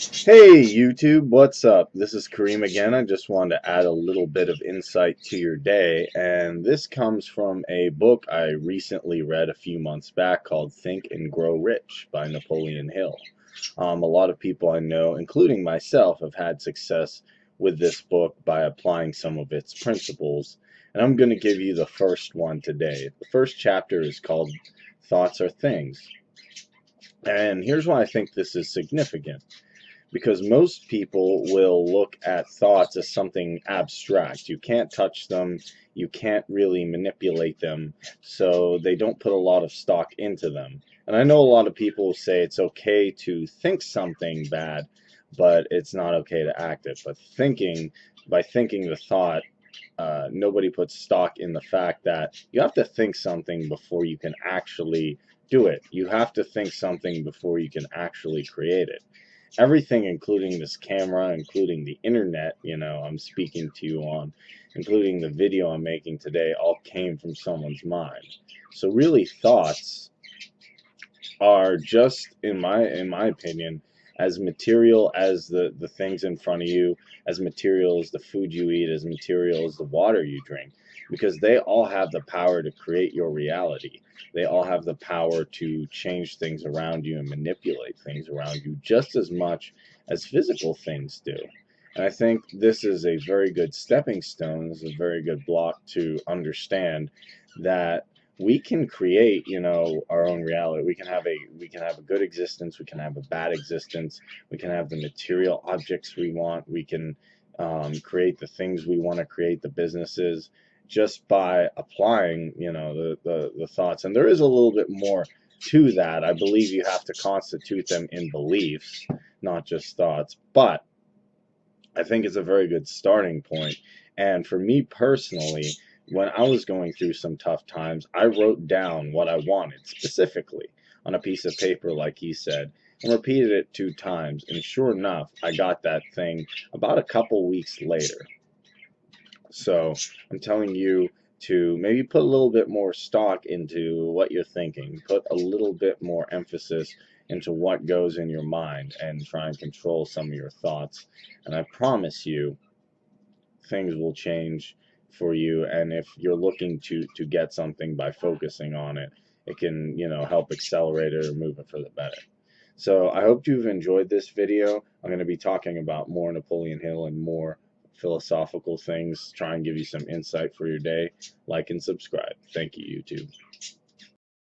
Hey YouTube, what's up? This is Kareem again. I just wanted to add a little bit of insight to your day, and this comes from a book I recently read a few months back called Think and Grow Rich by Napoleon Hill. A lot of people I know, including myself, have had success with this book by applying some of its principles, and I'm going to give you the first one today. The first chapter is called Thoughts Are Things, and here's why I think this is significant, because most people will look at thoughts as something abstract. You can't touch them, you can't really manipulate them, so they don't put a lot of stock into them. And I know a lot of people say it's okay to think something bad, but it's not okay to act it. But by thinking the thought, nobody puts stock in the fact that you have to think something before you can actually do it. You have to think something before you can actually create it. Everything, including this camera, including the internet, I'm speaking to you on, including the video I'm making today, all came from someone's mind. So really, thoughts are just, in my opinion, as material as the things in front of you, as material as the food you eat, as material as the water you drink, because they all have the power to create your reality. They all have the power to change things around you and manipulate things around you just as much as physical things do. And I think this is a very good stepping stone. This is a very good block to understand that we can create, our own reality. We can have a good existence, we can have a bad existence, we can have the material objects we want, we can create the things we want to create, the businesses, just by applying, the thoughts. And there is a little bit more to that. I believe you have to constitute them in beliefs, not just thoughts. But I think it's a very good starting point. And for me personally, when I was going through some tough times, I wrote down what I wanted specifically on a piece of paper, like he said, and repeated it 2 times. And sure enough, I got that thing about a couple weeks later. So I'm telling you to maybe put a little bit more stock into what you're thinking, put a little bit more emphasis into what goes in your mind, and try and control some of your thoughts. And I promise you, things will change for you. And if you're looking to get something by focusing on it, it can, help accelerate it or move it for the better. So I hope you've enjoyed this video. I'm going to be talking about more Napoleon Hill and more philosophical things, try and give you some insight for your day. Like and subscribe. Thank you, YouTube.